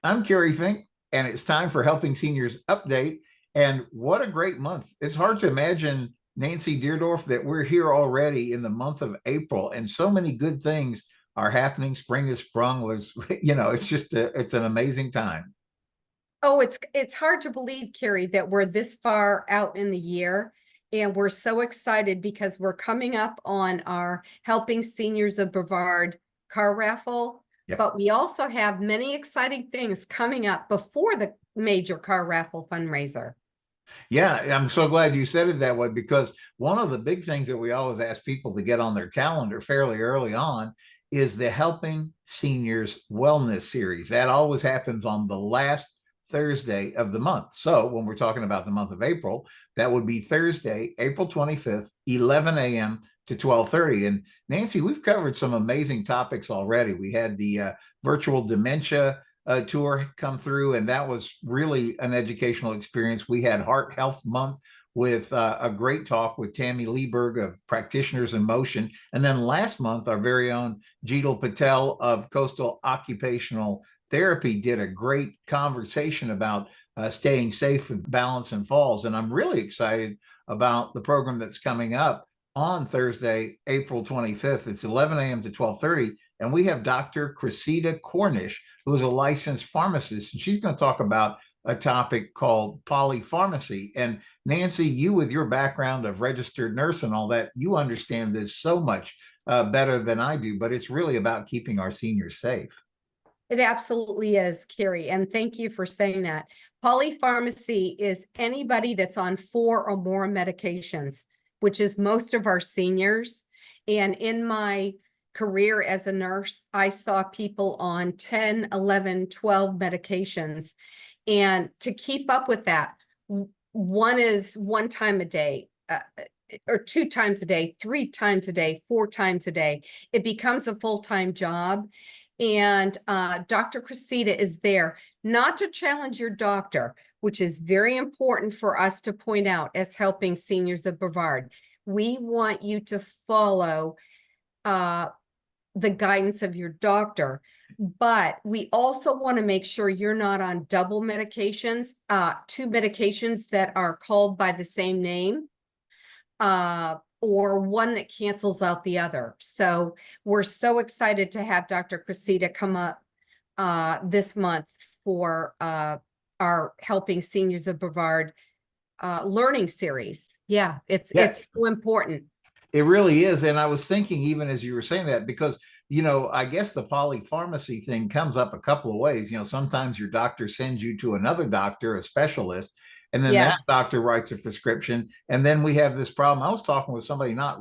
I'm Kerry Fink, and it's time for Helping Seniors Update. And what a great month. It's hard to imagine, Nancy Deardorff, that we're here already in the month of April, and so many good things are happening. Spring has sprung. Was it's just it's an amazing time. Oh, it's hard to believe, Kerry, that we're this far out in the year. And we're so excited because we're coming up on our Helping Seniors of Brevard car raffle. Yep. But we also have many exciting things coming up before the major car raffle fundraiser. Yeah, I'm so glad you said it that way, because one of the big things that we always ask people to get on their calendar fairly early on is the Helping Seniors Wellness Series. That always happens on the last Thursday of the month. So when we're talking about the month of April, that would be Thursday, April 25th, 11 a.m. to 12:30. And Nancy, we've covered some amazing topics already. We had the virtual dementia tour come through, and that was really an educational experience. We had Heart Health Month with a great talk with Tammy Lieberg of Practitioners in Motion. And then last month, our very own Jeetal Patel of Coastal Occupational Therapy did a great conversation about staying safe with balance and falls. And I'm really excited about the program that's coming up on Thursday, April 25th. It's 11 a.m. to 12:30. And we have Dr. Cressida Cornish, who is a licensed pharmacist, and she's going to talk about a topic called polypharmacy. And Nancy, you with your background of registered nurse and all that, you understand this so much better than I do, but it's really about keeping our seniors safe. It absolutely is, Kerry, and thank you for saying that. Polypharmacy is anybody that's on 4 or more medications, which is most of our seniors. And in my career as a nurse, I saw people on 10, 11, 12 medications. And to keep up with that, one is 1 time a day, or 2 times a day, 3 times a day, 4 times a day. It becomes a full-time job. And Dr. Cressida is there not to challenge your doctor, which is very important for us to point out as Helping Seniors of Brevard. We want you to follow the guidance of your doctor, but we also want to make sure you're not on double medications, 2 medications that are called by the same name, or one that cancels out the other. So we're so excited to have Dr. Cressida come up this month for our Helping Seniors of Brevard learning series. Yeah, it's so important. It really is. And I was thinking, even as you were saying that, because, I guess the polypharmacy thing comes up a couple of ways. Sometimes your doctor sends you to another doctor, a specialist, and then that Yes. doctor writes a prescription. And then we have this problem. I was talking with somebody not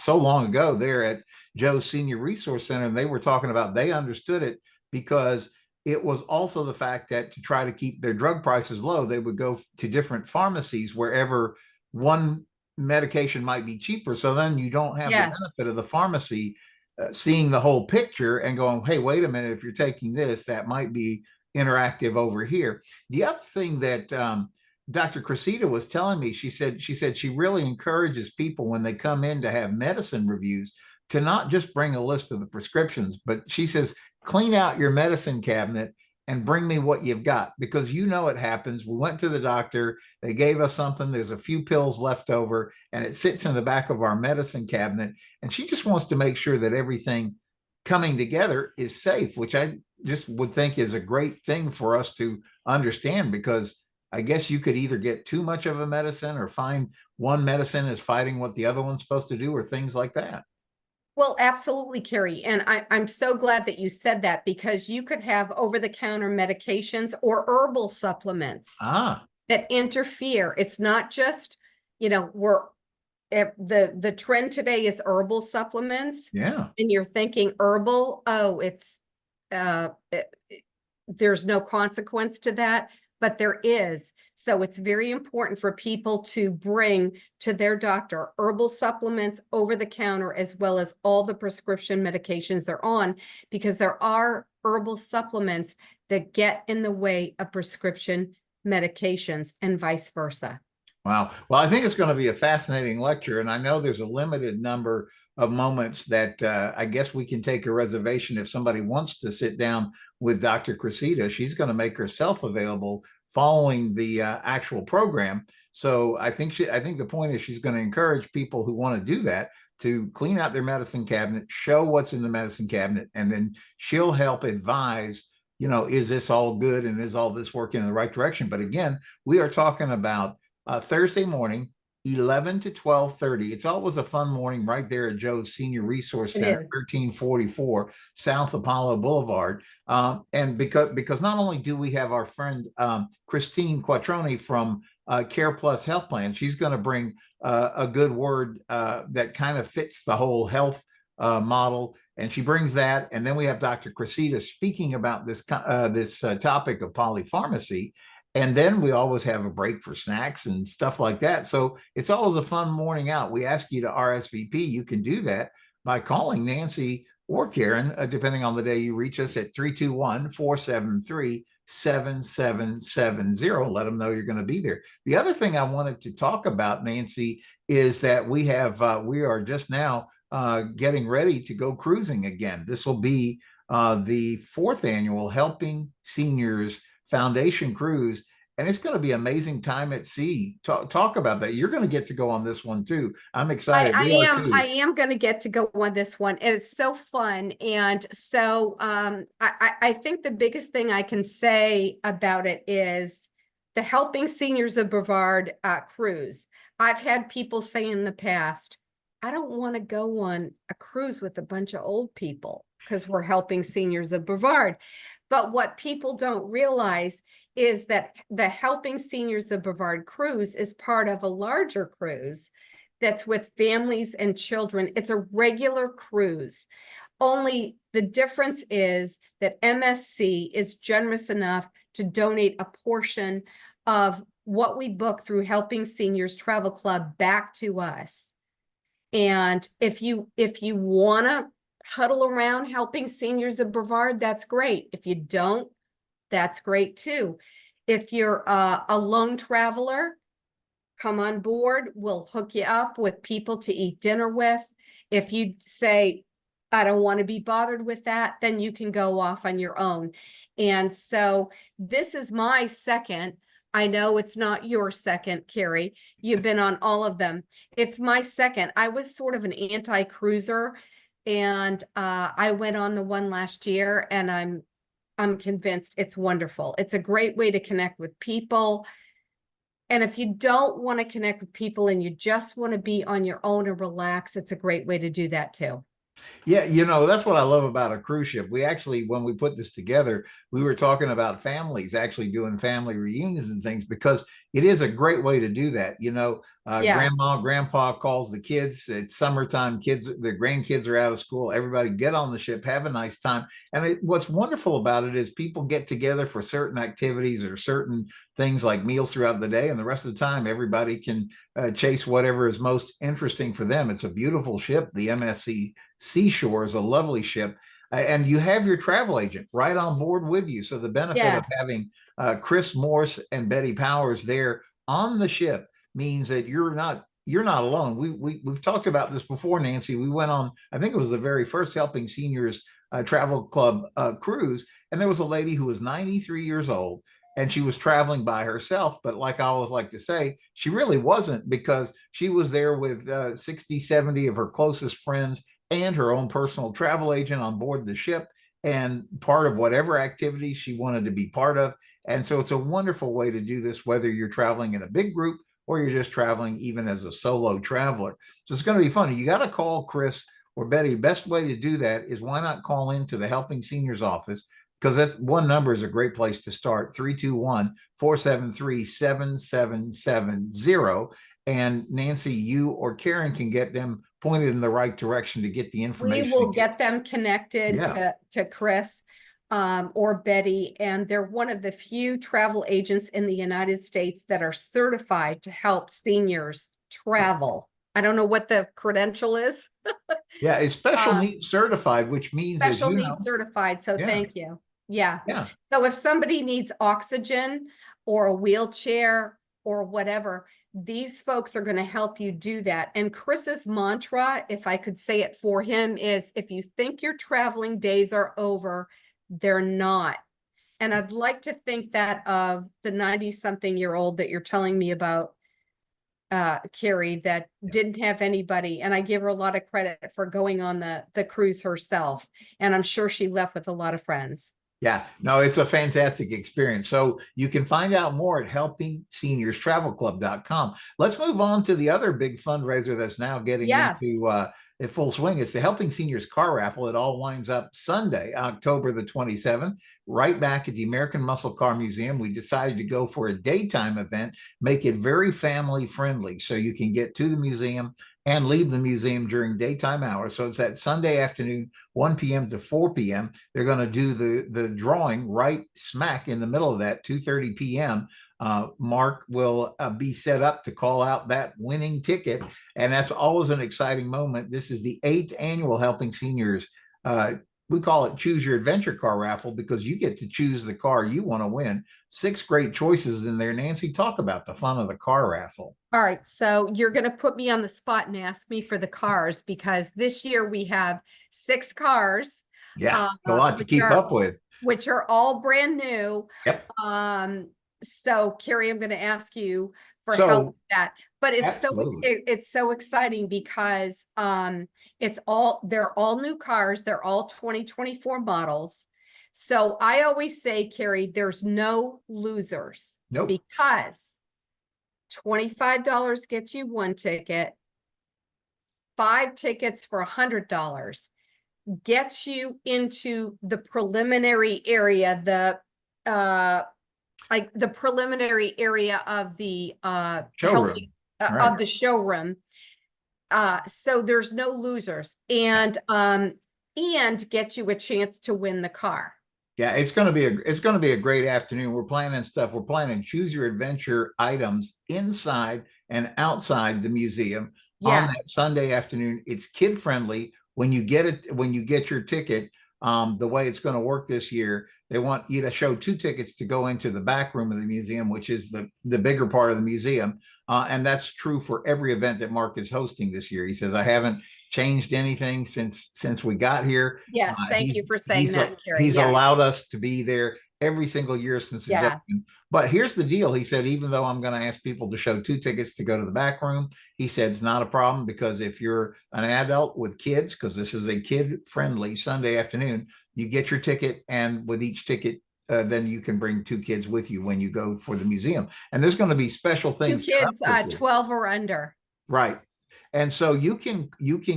so long ago there at Joe's Senior Resource Center, and they were talking about they understood it because it was also the fact that to try to keep their drug prices low, they would go to different pharmacies wherever one medication might be cheaper. So then you don't have the benefit of the pharmacy seeing the whole picture and going, hey, wait a minute, if you're taking this, that might be interactive over here. The other thing that Dr. Cressida was telling me, she said she really encourages people when they come in to have medicine reviews to not just bring a list of the prescriptions, but she says, clean out your medicine cabinet and bring me what you've got, because it happens. We went to the doctor, they gave us something, there's a few pills left over, and it sits in the back of our medicine cabinet. And she just wants to make sure that everything coming together is safe, which I just would think is a great thing for us to understand, because I guess you could either get too much of a medicine or find one medicine is fighting what the other one's supposed to do, or things like that. Well, absolutely, Kerry. And I'm so glad that you said that, because you could have over-the-counter medications or herbal supplements that interfere. It's not just, the trend today is herbal supplements. Yeah. And you're thinking herbal, there's no consequence to that. But there is. So it's very important for people to bring to their doctor herbal supplements over the counter, as well as all the prescription medications they're on, because there are herbal supplements that get in the way of prescription medications and vice versa. Wow. Well, I think it's going to be a fascinating lecture. And I know there's a limited number of moments that I guess we can take a reservation if somebody wants to sit down with Dr. Cressida. She's going to make herself available following the actual program. So I think the point is she's going to encourage people who want to do that to clean out their medicine cabinet, show what's in the medicine cabinet, and then she'll help advise, is this all good and is all this working in the right direction? But again, we are talking about Thursday morning, 11 to 12:30. It's always a fun morning right there at Joe's Senior Resource Center, 1344 South Apollo Boulevard. And because not only do we have our friend Christine Quattroni from Care Plus Health Plan, she's going to bring a good word that kind of fits the whole health model, and she brings that. And then we have Dr. Cressida speaking about this topic of polypharmacy. And then we always have a break for snacks and stuff like that. So it's always a fun morning out. We ask you to RSVP. You can do that by calling Nancy or Karen, depending on the day you reach us, at 321-473-7770. Let them know you're going to be there. The other thing I wanted to talk about, Nancy, is that we are just now getting ready to go cruising again. This will be the 4th annual Helping Seniors Foundation Cruise, and it's going to be an amazing time at sea. Talk about that. You're going to get to go on this one too. I'm excited. I am going to get to go on this one. It's so fun. And so I think the biggest thing I can say about it is the Helping Seniors of Brevard cruise. I've had people say in the past, I don't want to go on a cruise with a bunch of old people because we're helping seniors of Brevard. But what people don't realize is that the Helping Seniors of Brevard cruise is part of a larger cruise that's with families and children. It's a regular cruise. Only the difference is that MSC is generous enough to donate a portion of what we book through Helping Seniors Travel Club back to us. And if you want to huddle around Helping Seniors of Brevard, that's great. If you don't, that's great too. If you're a lone traveler, come on board. We'll hook you up with people to eat dinner with. If you say, I don't want to be bothered with that, then you can go off on your own. And so this is my second. I know it's not your second, Kerry. You've been on all of them. It's my second. I was sort of an anti-cruiser, and I went on the one last year, and I'm convinced it's wonderful. It's a great way to connect with people. And if you don't want to connect with people and you just want to be on your own and relax, it's a great way to do that too. Yeah, that's what I love about a cruise ship. We actually, when we put this together, we were talking about families actually doing family reunions and things, because it is a great way to do that. Yes. Grandma, grandpa calls the kids. It's summertime. The grandkids are out of school. Everybody get on the ship, have a nice time. And what's wonderful about it is people get together for certain activities or certain things like meals throughout the day. And the rest of the time, everybody can chase whatever is most interesting for them. It's a beautiful ship. The MSC Seashore is a lovely ship. And you have your travel agent right on board with you. So the benefit of having Chris Morse and Betty Powers there on the ship means that you're not alone. We've talked about this before, Nancy. We went on, I think it was the very first Helping Seniors Travel Club cruise, and there was a lady who was 93 years old, and she was traveling by herself. But like I always like to say, she really wasn't, because she was there with 60, 70 of her closest friends and her own personal travel agent on board the ship, and part of whatever activities she wanted to be part of. And so it's a wonderful way to do this, whether you're traveling in a big group or you're just traveling even as a solo traveler. So it's going to be fun. You got to call Chris or Betty. Best way to do that is, why not call into the Helping Seniors office, because that one number is a great place to start, 321-473-7770. And Nancy, you or Karen can get them pointed in the right direction to get the information. We will get them connected to Chris or Betty, and they're one of the few travel agents in the United States that are certified to help seniors travel. I don't know what the credential is. Yeah, it's special needs certified, which means special needs certified. So thank you. Yeah. So if somebody needs oxygen or a wheelchair or whatever, these folks are going to help you do that. And Chris's mantra, if I could say it for him, is, if you think your traveling days are over, they're not. And I'd like to think that of the 90-something-year-old that you're telling me about, Kerry, that didn't have anybody. And I give her a lot of credit for going on the cruise herself. And I'm sure she left with a lot of friends. Yeah, no, it's a fantastic experience. So you can find out more at helpingseniorstravelclub.com. Let's move on to the other big fundraiser that's now getting Yes. into in full swing. It's the Helping Seniors Car Raffle. It all winds up Sunday, October the 27th, right back at the American Muscle Car Museum. We decided to go for a daytime event, make it very family friendly, so you can get to the museum and leave the museum during daytime hours. So it's that Sunday afternoon, 1 p.m. to 4 p.m. They're going to do the drawing right smack in the middle of that, 2:30 p.m. Mark will be set up to call out that winning ticket. And that's always an exciting moment. This is the 8th annual Helping Seniors. We call it Choose Your Adventure Car Raffle because you get to choose the car you want to win. 6 great choices in there. Nancy, talk about the fun of the car raffle. All right, so you're going to put me on the spot and ask me for the cars, because this year we have 6 cars. Yeah, a lot to keep up with. Which are all brand new. Yep. So Kerry, I'm going to ask you for help with that. But it's so exciting because they're all new cars. They're all 2024 models. So I always say, Kerry, there's no losers. Nope. Because $25 gets you 1 ticket, 5 tickets for $100 gets you into the preliminary area, like the preliminary area of the showroom. Of the showroom. So there's no losers, and get you a chance to win the car. Yeah, it's going to be a great afternoon. We're planning stuff. We're planning Choose Your Adventure items inside and outside the museum on that Sunday afternoon. It's kid friendly. When you get your ticket, the way it's going to work this year, they want you to show 2 tickets to go into the back room of the museum, which is the bigger part of the museum. And that's true for every event that Mark is hosting this year. He says, I haven't changed anything since we got here. Yes, thank you for saying that, Kerry. He's allowed us to be there every single year since it's open. But here's the deal. He said, even though I'm going to ask people to show 2 tickets to go to the back room, he said it's not a problem, because if you're an adult with kids, because this is a kid-friendly Sunday afternoon, you get your ticket, and with each ticket, then you can bring 2 kids with you when you go for the museum. And there's going to be special things. 2 kids, 12 or under. Right. And so you can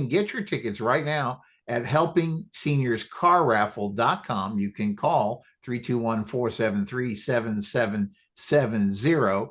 get your tickets right now at helpingseniorscarraffle.com. You can call 321-473-7770.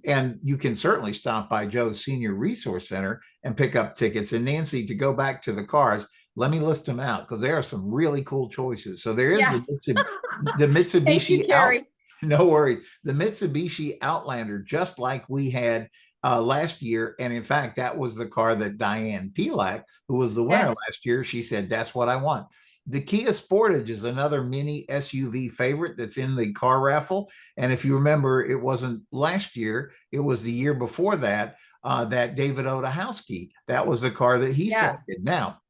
And you can certainly stop by Joe's Senior Resource Center and pick up tickets. And Nancy, to go back to the cars, let me list them out, because there are some really cool choices. So there is the Mitsubishi. Thank you, Kerry. No worries. The Mitsubishi Outlander, just like we had last year. And in fact, that was the car that Diane Pelak, who was the winner last year, she said, that's what I want. The Kia Sportage is another mini SUV favorite that's in the car raffle. And if you remember, it wasn't last year, it was the year before that, that David Odahowski, that was the car that he selected. Now,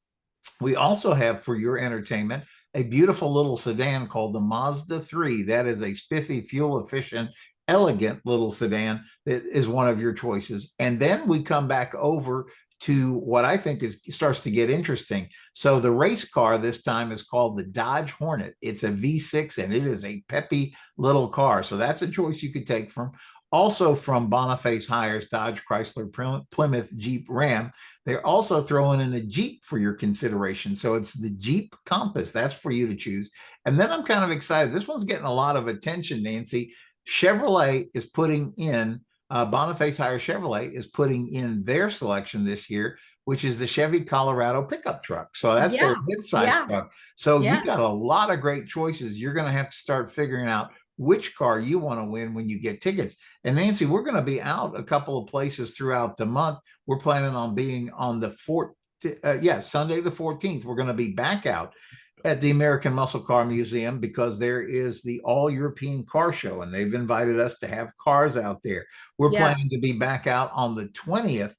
we also have, for your entertainment, a beautiful little sedan called the Mazda 3. That is a spiffy, fuel-efficient, elegant little sedan that is one of your choices. And then we come back over to what I think starts to get interesting. So the race car this time is called the Dodge Hornet. It's a V6, and it is a peppy little car. So that's a choice you could take from. Also from Boniface Hires, Dodge, Chrysler, Plymouth, Jeep, Ram. They're also throwing in a Jeep for your consideration. So it's the Jeep Compass. That's for you to choose. And then I'm kind of excited. This one's getting a lot of attention, Nancy. Chevrolet is putting in, Boniface Hire Chevrolet is putting in their selection this year, which is the Chevy Colorado pickup truck. So that's their mid-size truck. So you've got a lot of great choices. You're going to have to start figuring out which car you want to win when you get tickets. And Nancy, we're going to be out a couple of places throughout the month. We're planning on being on the Sunday the 14th. We're going to be back out at the American Muscle Car Museum, because there is the All European Car Show, and they've invited us to have cars out there. We're planning to be back out on the 20th,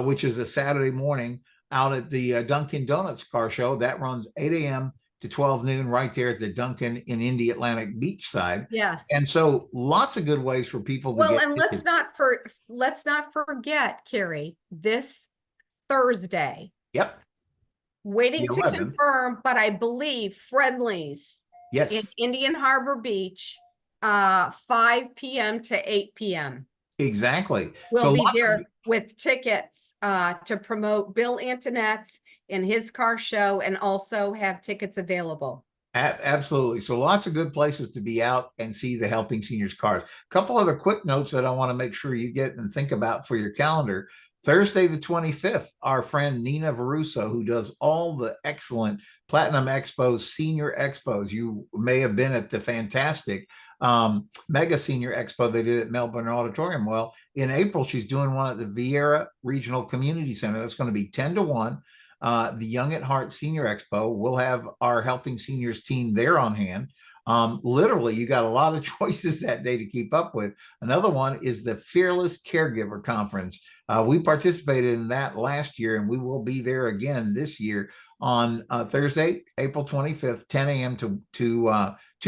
which is a Saturday morning, out at the Dunkin' Donuts Car Show. That runs 8 a.m. to 12 noon right there at the Duncan in Indy Atlantic Beachside. Yes. And so lots of good ways for people to Well, get and tickets. let's not forget, Kerry, this Thursday, Yep, the waiting to 11th. confirm, but I believe Friendlies in Yes, Indian Harbor Beach, 5 p.m. to 8 p.m. exactly. We'll So be lots of there with tickets to promote Bill Antonette's in his car show and also have tickets available. Absolutely. So lots of good places to be out and see the Helping Seniors cars. A couple other quick notes that I want to make sure you get and think about for your calendar. Thursday, the 25th, our friend Nina Varuso, who does all the excellent Platinum Expos, Senior Expos. You may have been at the fantastic Mega Senior Expo they did at Melbourne Auditorium. Well, in April, she's doing one at the Vieira Regional Community Center. That's going to be 10 to 1. The Young at Heart Senior Expo. We'll have our Helping Seniors team there on hand. Literally, you got a lot of choices that day to keep up with. Another one is the Fearless Caregiver Conference. We participated in that last year, and we will be there again this year on Thursday, April 25th, 10 a.m. to 2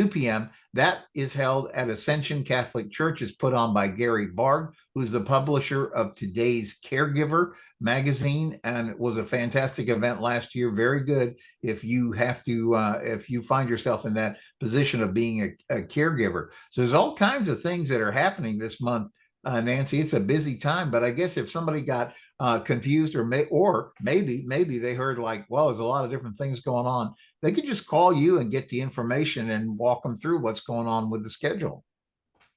p.m. That is held at Ascension Catholic Church. It's put on by Gary Barg, who's the publisher of Today's Caregiver magazine, and it was a fantastic event last year. Very good if you have to, if you find yourself in that position of being a caregiver. So there's all kinds of things that are happening this month, Nancy. It's a busy time, but I guess if somebody got confused or maybe they heard like, well, there's a lot of different things going on, they could just call you and get the information and walk them through what's going on with the schedule.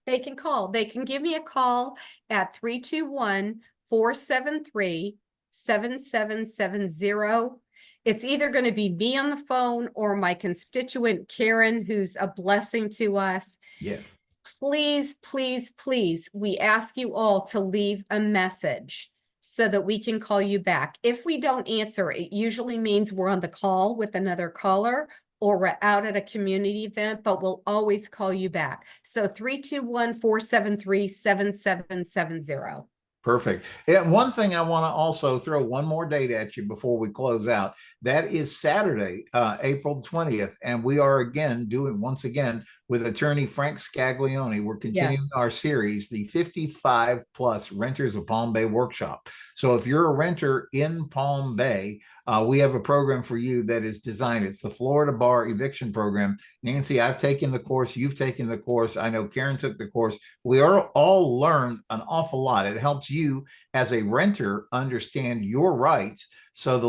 They can call. They can give me a call at 321-473-7770. It's either going to be me on the phone or my constituent Karen, who's a blessing to us. Yes. Please, please, please, we ask you all to leave a message so that we can call you back. If we don't answer, it usually means we're on the call with another caller or we're out at a community event, but we'll always call you back. So 321-473-7770. Perfect. And one thing I want to also throw one more date at you before we close out. That is Saturday, April 20th. And we are once again with attorney Frank Scaglione. We're continuing our series, the 55 plus Renters of Palm Bay Workshop. So if you're a renter in Palm Bay, we have a program for you that is designed. It's the Florida Bar Eviction Program. Nancy, I've taken the course. You've taken the course. I know Karen took the course. We are all learned an awful lot. It helps you as a renter understand your rights. So what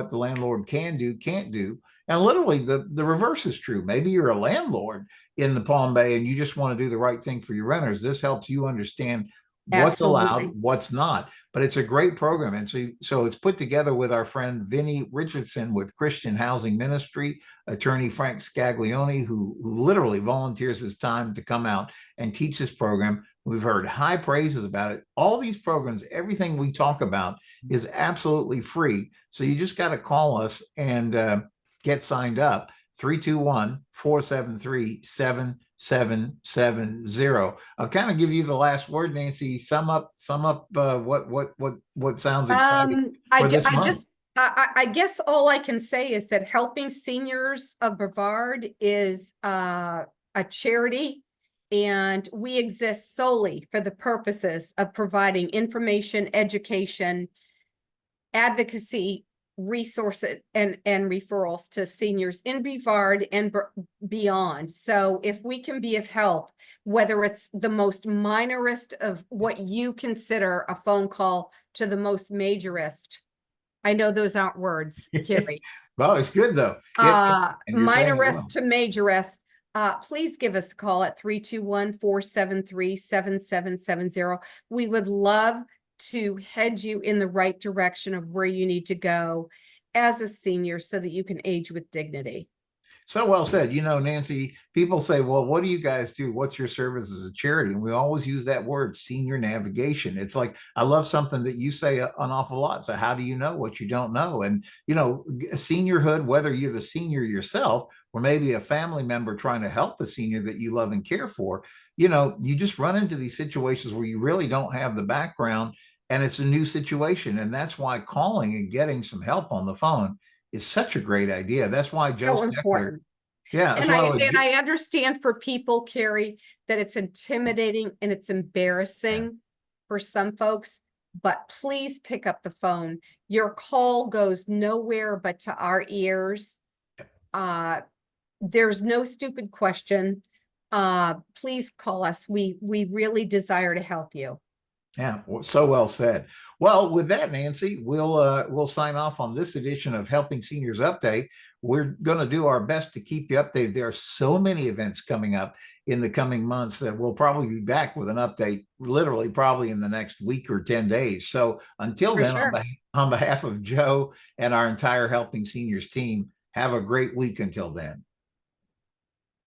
the landlord can do, can't do. And literally the reverse is true. Maybe you're a landlord in the Palm Bay and you just want to do the right thing for your renters. This helps you understand what's allowed, what's not. But it's a great program. And so it's put together with our friend Vinny Richardson with Christian Housing Ministry, attorney Frank Scaglione, who literally volunteers his time to come out and teach this program. We've heard high praises about it. All these programs, everything we talk about is absolutely free. So you just got to call us and get signed up. 321-473-7770. I'll kind of give you the last word, Nancy. Sum up what sounds exciting for this month. I guess all I can say is that Helping Seniors of Brevard is a charity, and we exist solely for the purposes of providing information, education, advocacy, resources and referrals to seniors in Brevard and beyond. So if we can be of help, whether it's the most minorest of what you consider a phone call to the most majorist, I know those aren't words, Kerry. Well, it's good though. Minorist to majorist, please give us a call at 321-473-7770. We would love to head you in the right direction of where you need to go as a senior so that you can age with dignity. So well said. You know, Nancy, people say, well, what do you guys do? What's your service as a charity? And we always use that word, senior navigation. It's like, I love something that you say an awful lot. So how do you know what you don't know? And, you know, seniorhood, whether you're the senior yourself or maybe a family member trying to help a senior that you love and care for, you know, you just run into these situations where you really don't have the background and it's a new situation. And that's why calling and getting some help on the phone is such a great idea. That's why Joe So Steckler, important. yeah, that's And why I understand for people, Kerry, that it's intimidating and it's embarrassing for some folks, but please pick up the phone. Your call goes nowhere but to our ears. There's no stupid question. Please call us. We really desire to help you. Yeah, so well said. Well, with that, Nancy, we'll sign off on this edition of Helping Seniors Update. We're going to do our best to keep you updated. There are so many events coming up in the coming months that we'll probably be back with an update, literally probably in the next week or 10 days. So until For then, sure. on behalf of Joe and our entire Helping Seniors team, have a great week until then.